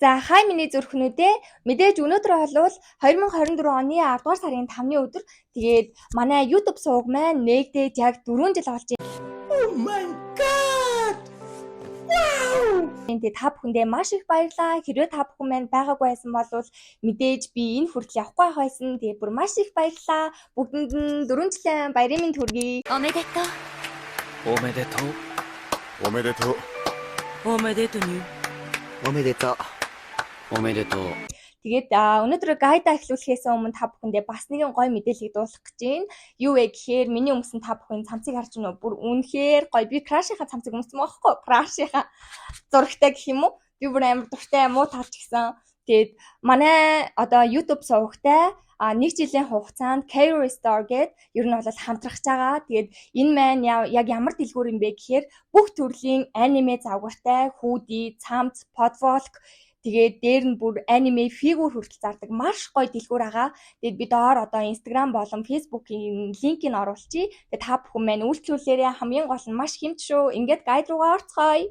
За хай миний зүрхнүүдээ мэдээж өнөөдөр бол 2024 оны 10 дугаар сарын 5-ны өдөр тэгээд манай YouTube сувг маань нэгдээд яг 4 жил болж байна. Oh my god! Wow! Тэгээд та бүхэндээ маш их баярлалаа. Хэрвээ та бүхэн маань байгаагүй байсан бол мэдээж би энэ хүртэл явахгүй байх байсан. Тэгээд бүр маш их баярлалаа. Бүгдэнд нь 4 жилийн баярын мэнд хүргэе. Омедето. Омедето. Омедето. Омедето ни. Омедето. Омедето. Тэгээд өнөөдөр гайда эхлүүлэхээс өмнө та бүхэндээ бас нэгэн гоё мэдээллийг дуулах гэж байна. Юу вэ гэхээр миний өмсөн та бүхэн цамцыг харж байна уу? Бүр үнэхээр гоё. Би крашийнхаа цамцыг өмсөн байхгүй. Крашийнхаа зурагтай гэх юм уу? Би бүр амар дуртай муу тарч гисэн. Тэгээд манай одоо YouTube сувагтай 1 жилийн хугацаанд Career Star гэдэг ер нь бол хамтрах байгаа. Тэгээд энэ маань яг ямар дэлгүүр юм бэ гэхээр бүх төрлийн аниме завгартай, хүүдий, цамц, подволк тэгээд дээр нь бүр аниме фигюр хүртэл зардаг маш гоё дэлгүүр байгаа. Тэгээд би доор одоо Instagram болон Facebook-ийн линкийг оруулчихъя. Тэгээд та бүхэн маань үйлчлүүлээрээ хамгийн гол нь маш хэмт шүү. Ингээд гайд руугаа орцгоё.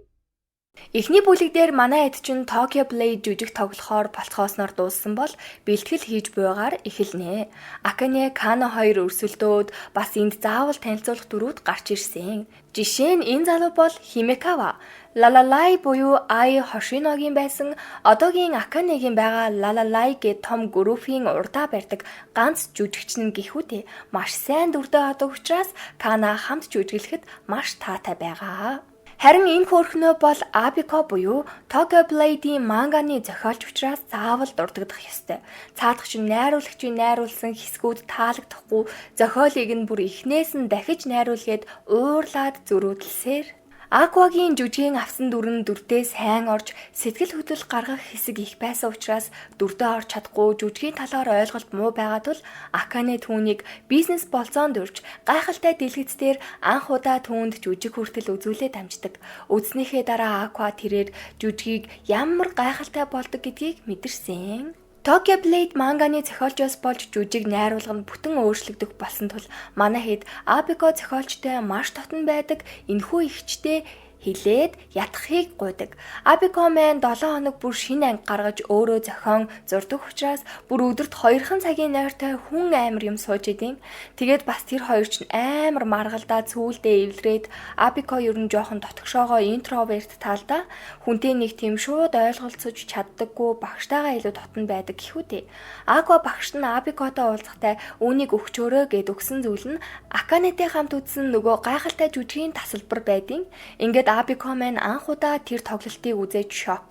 Эхний бүлэг дээр манай хэд чинь Tokyo Blade жүжиг тоглохоор болцохоосноор дууссан бол бэлтгэл хийж буйгаар эхэлнэ. Akane Kano 2 өрсөлдөөд бас энд заавал танилцуулах дүрүүд гарч ирсэн. Жишээ нь энэ залуу бол Himekawa, Lalai буюу Ai Hoshiногийн байсан одоогийн Akane-гийн байгаа Lalai гэд том группийн урдаа барьдаг ганц жүжигчин гэхүүтэй маш сайн дүрдээ одог учраас Kana хамт жүжиглэхэд маш таатай байгаа. Харин энэ хөрхнөө бол Abiko буюу Tokyo Blade-ийн манганы зохиолч учраас заавал дурддах ёстой. Цаадах чинь найруулагчийн найруулсан хэсгүүд таалагдахгүй зохиолыг нь бүр эхнээс нь дахиж найруулгээд уурлаад зөрөөдлсээр Aqua-гийн жүжигийн авсан дүр нь дүрдээ сайн орж сэтгэл хөдлөл гаргах хэсэг их байсан учраас дүрдээ орж чадахгүй жүжигийн талаар ойлголт муу байгаа тул Akane түүнийг бизнес болцоонд урьж гайхалтай дэлгэцээр анх удаа түүнд жүжиг хүртэл үзүүлээд амждаг. Үзснийхээ дараа Aqua тэрээр жүжигийг ямар гайхалтай болдог гэдгийг мэдэрсэн. Tokyo Blade манганы зохиолчоос болж жүжиг найруулга нь бүтэн өөрчлөгдөх болсон тул манай хэд Abiko зохиолчтой маш дотн байдаг энэхүү ихчтэй хилээд ятхахыг гуйдаг. Abiko маань 7 хоног бүр шинэ анги гаргаж өөрөө зохион зурдаг учраас бүр өдөрт 2 цагийн нойртой хүн амар юм сууж идэв. Тэгээд бас тэр хоёр ч амар маргалдаа цүүлдээ эвлрээд Abiko ер нь жоохон дотгошоогоо интроверт талдаа хүнтэй нэг тийм шууд ойлголцож чаддаггүй багштайгаа илүү дотн байдаг гэхүүтэй. Aqua багш нь Abikoтой уулзахтай үүнийг өгчөөрөө гэд өгсөн зүйл нь Akane-тэй хамт үзсэн нөгөө гайхалтай жүжигийн тасалбар байдیں۔ Ингээд Abiko маань анх удаа тэр тоглолтыг үзэж шок.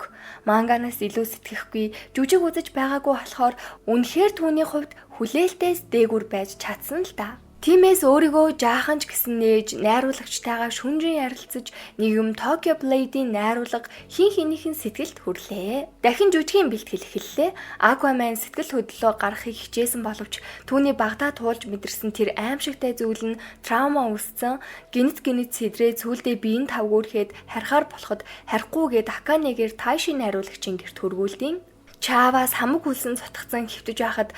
Манганаас илүү сэтгэхгүй жүжиг үзэж байгаагүй болохоор үнэхээр түүний хувьд хүлээлтээс дээгүр байж чадсан л да. Тиймээс өөрийгөө жаахан ч гэсэн нээж найруулагчтайгаа шүнжин ярилцаж нэгэн Tokyo Blade-ийн найруулга хин хинийхэн сэтгэлд хүрлээ. Дахин жүжигийн бэлтгэл эхэллээ. Aqua маань сэтгэл хөдлөлөө гаргахыг хичээсэн боловч түүний багтаа туулж мэдэрсэн тэр аимшигтай зүйл нь траума үүссэн. Гинт сэдрээ цүүлдээ биеийн тавгуурхэд харихаар болоход харихгүй гээд Akane-гээр Taishi найруулагчийн гэрт хөргүүлдэв. Чаваас хамаг хүлсэн цутгацсан хөвтөж байхад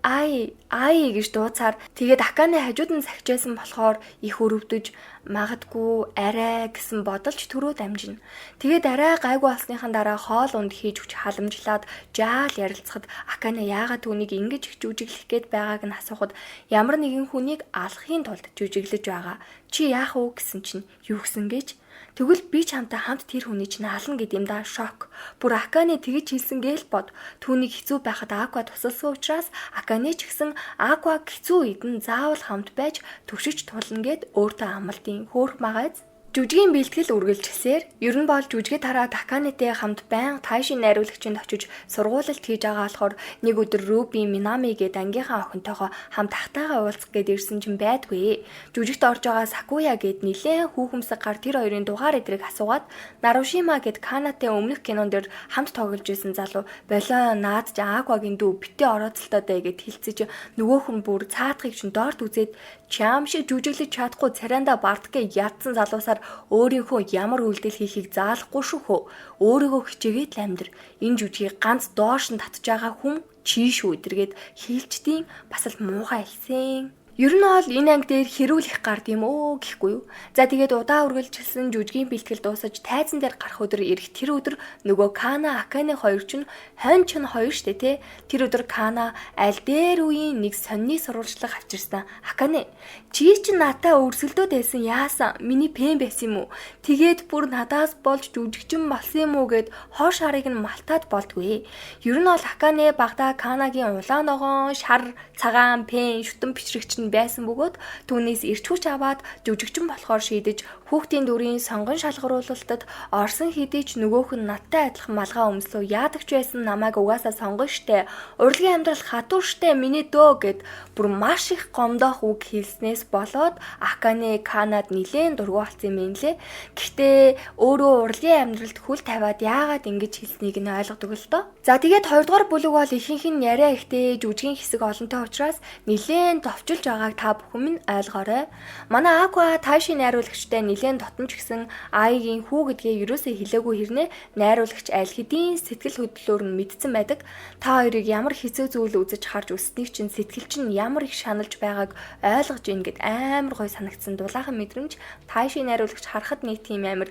Ай гэж дууцаар тэгээд Akane хажууд нь сахижсэн болохоор их өрөвдөж магадгүй арай гэсэн бодолч төрөө дамжина. Тэгээд арай гайгүй болсныхан дараа хоол унд хийж өгч халамжлаад жаал ярилцахад Akane яагаад түүнийг ингэж их жүжиглэх гээд байгааг нь асуухад ямар нэгэн хүнийг алахын тулд жүжиглэж байгаа. Чи яах вэ гэсэн чинь юу гсэн гэж тэгвэл би чамтай хамт тэр хүний чинь ална гэдэмдээ шок. Бүр Akane тэгж хэлсэн гээл бод. Түүнийг хэцүү байхад Aqua тусалсан учраас Akane ч гэсэн Aqua хэцүү үед нь заавал хамт байж төвшиж тулна гэд өөртөө амлалтын хөөх магааз. Жүжигийн бэлтгэл үргэлжилсээр ер нь бол жүжигээ тараад Akane-тэй хамт байнга Taishi найруулагчинд очиж сургуулилт хийж байгаа болохоор нэг өдөр Ruby Minami гээд ангийнхаа охинтойгоо хамт ахтайгаа уулзах гээд ирсэн чинь байдгүй. Жүжигт орж байгаа Sakuya гээд нилээн хүүхэмсэг гар тэр хоёрын дугаар эдрийг асуугаад Narushima гээд Kana-тэй өмнөх кинон дээр хамт тоглож байсан залуу болоо наад ч Aqua-гийн дүү битээ орооцолтой даа гэд хэлцэж нөгөөх нь бүр цаатахыг чинь доорт үзээд чам шиг жүжиглэж чадахгүй царайндаа бардгээ ядсан залуусаар өөрийнхөө ямар үйлдэл хийхийг заалахгүй шүү хөө. Өөрийгөө хичээгээд л амьдр. Энэ жүжигийг ганц доош нь татж байгаа хүн чи шүү эдэргээд хийлчдийн бас л муухай хэлсэн. Ер нь бол энэ анги дээр хэрүүлэх гард юм өө гэхгүй юу. За тэгээд удаа үргэлжилсэн жүжигийн бэлтгэл дуусаж тайзан дээр гарах өдөр ирэх тэр өдөр нөгөө Кана Акане хоёр ч хонь ч хоёр штэ тий. Тэр өдөр Кана аль дээр үеийн нэг сонины сурвалжлага авчирсан. Акане чи ч надаа өрсөлдөөд байсан яасан? Миний пен байсан юм уу? Тэгээд бүр надаас болж жүжигчин болсон юм уу гэд хоош харыг нь малтаад болдгүй. Ер нь бол Акане багада Канагийн улаан ногоон, шар, цагаан, пен, шүтэн бичрэгч нь байсан бөгөөд түүнээс ирч хүч аваад жүжигчин болохоор шийдэж хүүхдийн дүрийн сонгон шалгаруулалтад орсон хэдий ч нөгөөх нь надтай адилхан малгай өмслөө яадаг ч байсан намайг угаасаа сонгон штэ. Урлагийн амьдрал хатуу штэ миний дөө гэд бүр маш их гомдоох үг хэлснээс болоод Акане Канад нилээн дургу болсон юм лээ. Гэхдээ өөрөө урлагийн амьдралд хүл тавиад яагаад ингэж хэлснийг нь ойлгодог л доо. За тэгээд 2 дугаар бүлэг бол ихэнх нь яриа ихтэй жүжигийн хэсэг олонтой учраас нилээн товчулж байгааг та бүхэн минь ойлгоорой. Манай Аква Тайши найруулагчтай нилээн дотомч гисэн Айгийн хүү гэдгээ ерөөсөө хэлээгүй хэрнээ найруулагч аль хэдийн сэтгэл хөдлөлөөр нь мэдсэн байдаг. Та хоёрыг ямар хэцүү зүйл үзэж харж өсснийг чинь сэтгэл чинь ямар их шаналж байгааг ойлгож ийн гэд амар гой санагдсан дулаахан мэдрэмж. Тайши найруулагч харахад нэг тийм амар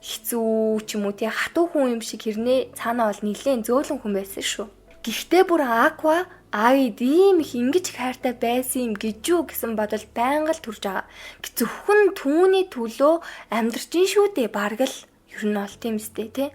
хэцүү ч юм уу тий хатуу хүн юм шиг хэрнээ цаанаа бол нилээн зөөлөн хүн байсан шүү. Гэхдээ бүр Аква Айд ийм их ингэж их хайртай байсан юм гэж юу гэсэн бодол байнга л төрж байгаа. Зөвхөн түүний төлөө амьдрч ин шүү дээ бараг л ер нь бол тийм үстэй тий.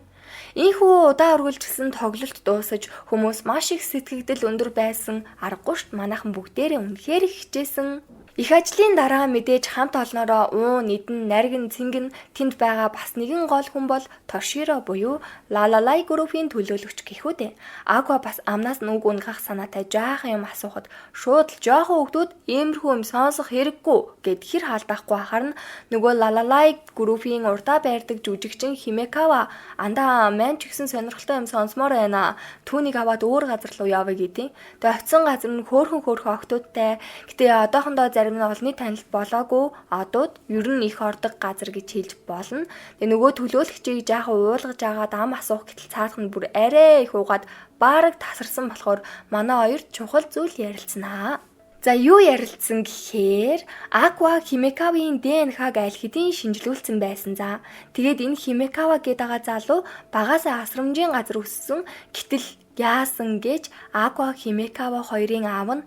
Ийхүү удаа үргэлжилсэн тоглолт дуусаж хүмүүс маш их сэтгэгдэл өндөр байсан аргагүй шт манайхан бүгдээрээ үнэхээр хичээсэн. Их ажлын дараа мэдээж хамт олноороо нийдэн наргин цэнгэн тэнд байгаа бас нэгэн гол хүн бол Тоширо буюу Лалалай группийн төлөөлөгч гэхүү дээ. Аква бас амнаас нүг унгах санаатай жаахан юм асуухад шууд л жоохон хөвгдүүд иймэрхүү юм сонсох хэрэггүй гэд хэр хаалдахгүй харна нөгөө Лалалай группийн урдаа байрдаг жүжигчин Химекава андаа мэн ч гэсэн сонирхолтой юм сонсомоор байна. Түүнийг аваад өөр газар руу явъя гэдэг. Тэгээ очисон газар нь хөөхөн октоодтай. Гэтэ одоохондоо зарим нь олонний танил болоогүй одууд ер нь их ордог газар гэж хэлж болно. Тэгээ нөгөө төлөөлөгчийг жаахан уулгаж агаад ам асуух гэтэл цаадах нь бүр арай их уугаад баараг тасарсан болохоор манай хоёрт чухал зүйл ярилцсанаа. За юу ярилцсан гэхээр Аква Химекавын ДНХ-г аль хэдийн шинжилүүлсэн байсан за. Тэгээд энэ Химекава гэдэг залуу багаасаа асрамжийн газар өссөн гэтэл яасан гэж Аква Химекава хоёрын аав нь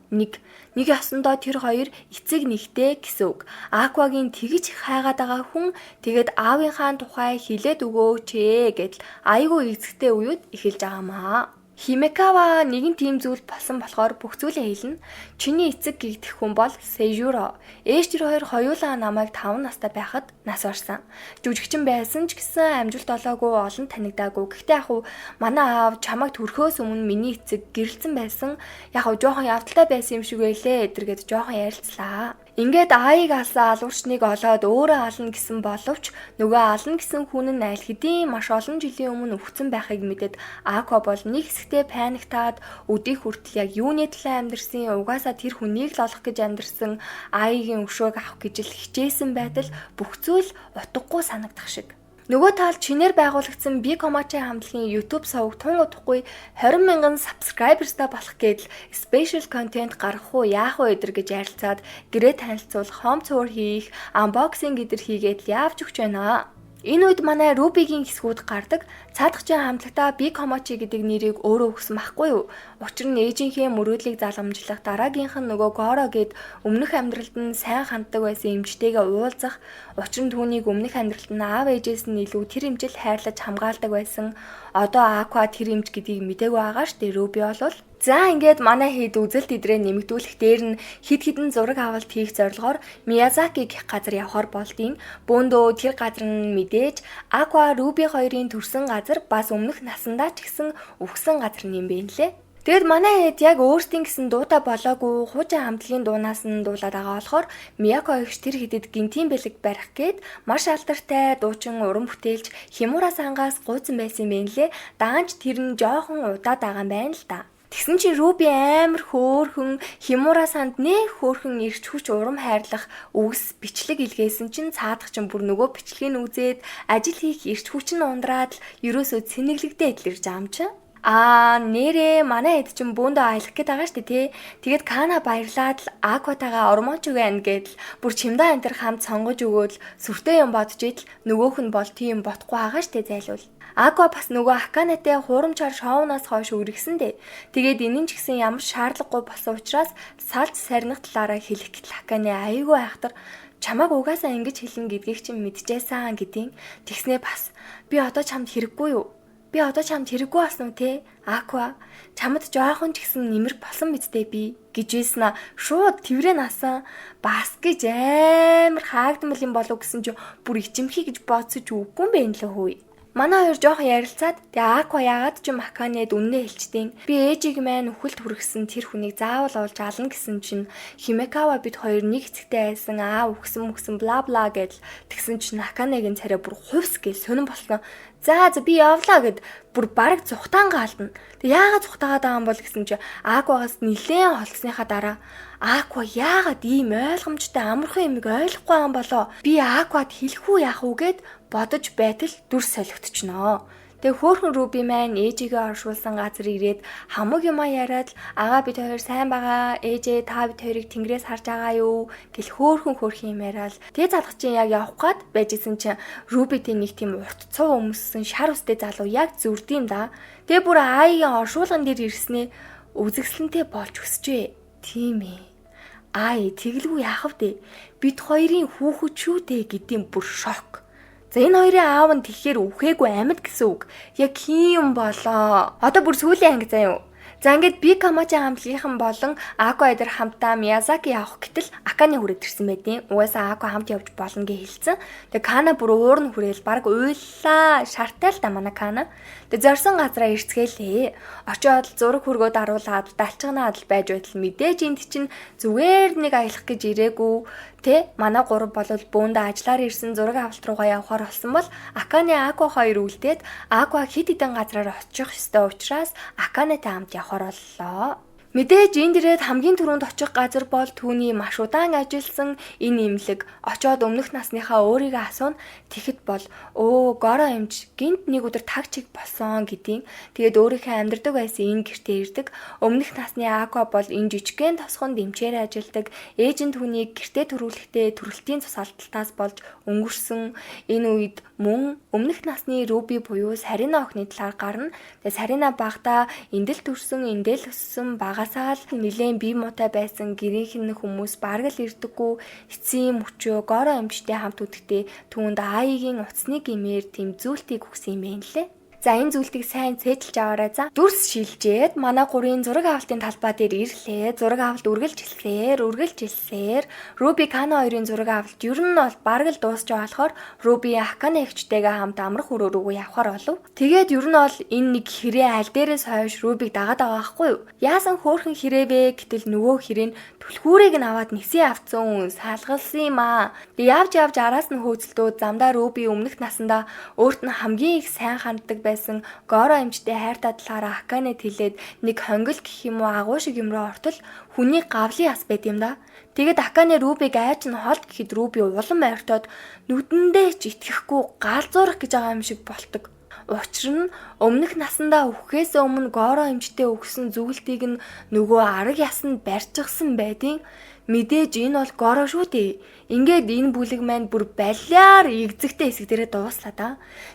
нэг ёсондоо тэр хоёр эцэг нэгтэй гэсэн үг. Аквагийн тэгж хайгаад байгаа хүн тэгээд аавынхаа тухай хэлээд өгөөч гэдэл айгүй эцэгтэй уюуд эхэлж байгаамаа. Химекава нэгэн тийм зүйл болсон болохоор бүх зүйлээ хэлнэ. Чиний эцэг гэгдэх хүн бол Сэжүро. Ээж тэр хоёр хоёулаа намайг 5 настай байхад нас барсан. Жүжигчин байсан ч гэсэн амжилт олоогүй олон танигдаагүй. Гэхдээ яг хуу манай аав чамайг төрхөөс өмнө миний эцэг гэрэлцэн байсан. Яг хуу жоохон явдалтай байсан юм шиг байлээ. Эдэргээд жоохон ярилцлаа. Ингээд Аиг алсан алуурчныг олоод өөрөө ална гэсэн боловч нөгөө ална гэсэн хүн нь аль хэдийн маш олон жилийн өмнө өвцөн байхыг мэдээд Аква бол нэг хэсэгтээ паниктаад өдий хүртэл яг юуны талаа амьдэрсэн угаасаа тэр хүнийг л олох гэж амьдэрсэн Aiгийн өшөөг авах гэж л хичээсэн байтал бүх зүйл утгагүй санагдах шиг. Нөгөө талд чинээр байгуулагдсан Big Komachi хамтлагийн YouTube сувг тун удахгүй 20,000 subscribersтай болох гэдэл special content гаргах уу яах вэ гэж ярилцаад гэрээ танилцуулах, home tour хийх, unboxing гэдэр хийгээд явж өгч байна. Энэ үед манай Ruby-гийн хэсгүүд гардаг. Цаадахчийн хамтлагтаа Big Komachi гэдэг нэрийг өөрөө өгсөн байхгүй юу? Учир нь ээжийнхээ мөрөөдлийг залгамжлах дараагийнх нь нөгөө Goro гэд өмнөх амьдралд нь сайн ханддаг байсан эмчтэйгээ уулзах. Учир нь түүнийг өмнөх амьдралд нь аав ээжээс нь илүү тэр эмчил хайрлаж хамгаалдаг байсан. Одоо Aqua тэр эмч гэдгийг мдээгүй байгаа штэ Ruby болвол. За ингээд манай хэд үзэлт идрээ нэмэгдүүлэх дээр нь хид хідэн зураг авалт хийх зорилгоор Miyazaki гэх газар явхаар болдیں۔ Бөөндөө тэр газар нь мэдээж Aqua Ruby хоёрын төрсэн газар бас өмнөх насандаа ч гэсэн өгсөн газар юм бэ нэлээ. Тэгэд манай хэд яг өөрсдийн гэсэн дуутай болоогүй хуучин хамтлагийн дуунаас нь дуулаад байгаа болохоор Miyako эгч тэр хэдэд гинтийн бэлэг барих гээд маш алдартай дуучин уран бүтээлч Химура сангаас гуйсан байсан юм лээ. Даанч тэр нь жоохон удаад байгаа юм байна л да. Тэгсэн чи Ruby амар хөөхөн Химура санд нэх хөөхөн ирч хүч урам хайрлах үгс бичлэг илгээсэн чинь цаадах чинь бүр нөгөө бичлэгийг үзээд ажил хийх ирч хүч нь ундраад л ерөөсөө цэнэглэгдээд л ирж байгаа юм чинь. Нэрээ манай хэд чинь бөөндөө аялах гээд байгаа штэ тий. Тэгээд Кана баярлаад л Акватагаа ормооч өгөн гэдэл бүр чимдаа энэ төр хамт сонгож өгөөл сүртэй юм бодож идэл нөгөөх нь бол тийм бодохгүй байгаа штэ зайлвал. Аква бас нөгөө Аканатай хуурамчаар шоунаас хойш үргэсэндээ. Тэгээд энэ нь ч гэсэн ямар шаардлагагүй болсон учраас салж сарних талаараа хэлэх гэтэл Аканы аяйгүй айхтар чамааг угаасаа ингэж хэлнэ гэдгийг чинь мэдчихсэн гэдیں۔ Тэгснээ бас би одоо чамд хэрэггүй юу? Би одоо чамд хэрэггүй болсон уу те? Аква чамд жоохон ч гэсэн нэмэр болсон мэдтэй би гэж ийснэ. Шууд тврээ насан бас гэж амар хаагдмал юм болов гэсэн чи бүр ичимхий гэж бодсож үгүй юм бэ нэлээ хөөе. Манай хоёр жоохон ярилцаад тэгээ Аква яагаад ч Аканед үннээ хэлчихдээ би ээжийг маань үхэлд хүргэсэн тэр хүнийг заавал олж ална гэсэн чинь Химекава бид хоёр нэг эцэгтэй байсан үхсэн бла бла гэдэл тэгсэн чинь Аканегийн царай бүр хувс гэж сонирн болсон. За би явлаа гэд бүр бараг зүхтаан гаална. Тэг яагаад зүхтаагаад байгаа юм бол гэсэн чи Аквагаас нилээн холцсныхаа дараа Аква яагаад ийм ойлгомжтой амархан юмыг ойлгохгүй юм болоо? Би Аквад хэлэхүү яах уу гэд бодож байтал дүр солигдчихноо. Тэг хөөхөн Руби маань ээжигээ оршуулсан газар ирээд хамаг юма яриад агаа бид хоёр сайн байгаа. Ээжээ та бид хоёрыг тэнгэрээс харж байгаа юу гэл хөөхөн юм яриад тэг залгах чинь яг явах гээд байжсэн чинь Руби тэг нэг тийм урт цов өмссөн шар устэй залуу яг зүрдэм да. Тэг бүр аагийн оршуулган дээр ирснээ үзэгсэлэнтэй болж өсчээ. Тийм ээ. Тэглгүй яах вэ? Бид хоёрын хүүхэд шүү дээ гэдэм бүр шок. За энэ хоёрын аав нь тэгэхээр үхээгүй амьд гэсэн үг. Яг юм болоо. Одоо бүр сүүлийн анги заяа. За ингээд би Камачи хамтлагийнхан болон Аква эдэр хамтдаа Миязаки явах гэтэл Аканы хүрээд ирсэн байдیں۔ Угаасаа Аква хамт явж болно гэж хэлсэн. Тэгээ Кана бүр уур нь хүрээл баг уйллаа. Шартай л та манай Кана. Тэгээ зорсон газараа ирцгээлээ. Очоод зураг хүргөөд аруулаад далчганаад байж байтал мэдээж энд чинь зүгээр нэг аялах гэж ирээгүй. Манай гурав болол бөөндө ажиллаар ирсэн зураг авалт руугаа явахаар болсон бол Аканы Аква хоёр үлдээд Аква хэд хэдэн газраар очих ёстой учраас Аканатай хамт явахаар боллоо. Мэдээж энд ирээд хамгийн түрүүнд очих газар бол түүний маш удаан ажилласан энэ имлэг. Очоод өмнөх насныхаа өөрийгөө асууна. Тэгэхэд бол Горо эмч гинт нэг өдөр таг чиг болсон гэдیں۔ Тэгээд өөрийнхөө амьдардаг байсан энэ гэртээ ирдэг. Өмнөх насны Аква бол энэ жижигхэн тосгонд эмчээр ажилладаг. Ээж нь түүнийг гэртээ төрүүлэхдээ төрөлтийн цус алдалтаас болж өнгөрсөн. Энэ үед мөн өмнөх насны Руби буюу Сарина охины талаар гарна. Тэгээд Сарина багтаа эндэл төрсөн, эндэл өссөн багасаа л нэлээд бие муутай байсан гэрийнхэн хүмүүс бараг л ирдэггүй. Эцсийн мөчөө Горо эмчтэй хамт үдэхдээ түүнд ааигийн уцсны гимээр тэм зүйлтийг өгсөн юм байна лээ. За энэ зүйлтийг сайн цээжилж аваарай за. Дүрс шилжээд манай гурийн зураг авалтын талбай дээр ирлээ. Зураг авалт үргэлжилсээр Руби Кана хоёрын зураг авалт ер нь бол бараг л дуусч байгаа болохоор Руби Акана эгчтэйгээ хамт амрах өрөө рүүгээ явхаар болов. Тэгээд ер нь бол энэ нэг хэрэг аль дээрээс хойш Рубиг дагаад байгаа байхгүй юу? Яасан хөөхөн хэрэгвэ гэтэл нөгөө хэрэг нь түлхүүрийг нь аваад нисэн авцсан хүн салгалсан юм аа. Тэг явж араас нь хөөцөлдөө замдаа Руби өмнөх насандаа өөрт нь хамгийн их сайн ханддаг байсан Горо эмчтэй хайртай талаараа Аканед хэлээд нэг хонгил гэх юм уу агуу шиг юм руу ортол хүний гавлын ас байд юм да. Тэгээд Акане Рубиг айч нь холд гэхэд Руби улам ойртоод нүдэндээ ч итгэхгүй галзуурах гэж байгаа юм шиг болдог. Учир нь өмнөх насандаа үхэхээс өмнө Горо эмчтэй өгсөн зүйлтийг нь нөгөө арга ясанд барьчихсан байдیں۔ Мэдээж энэ бол Горо шүү дээ. Ингээд энэ бүлэг маань бүр балиар игзэгтэй хэсэг дээрээ дууслаа да.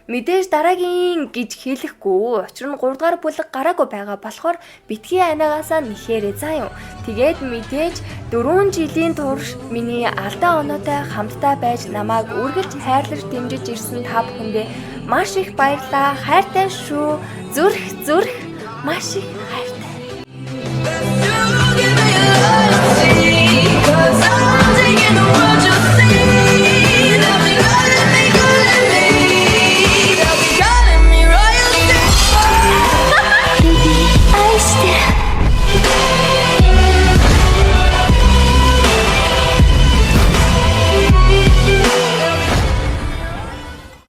Мэдээж дараагийн гэж хэлэхгүй. Учир нь 3 дугаар бүлэг гараагүй байгаа болохоор битгий анагаасаа нэхээрээ заа юу. Тэгээд мэдээж 4 жилийн турш миний алдаа оноотой хамтдаа байж намайг үргэлж хайрлаж дэмжиж ирсэн та бүхэндээ маш их баярлалаа. Хайртай шүү. Зүрх маш их хайртай.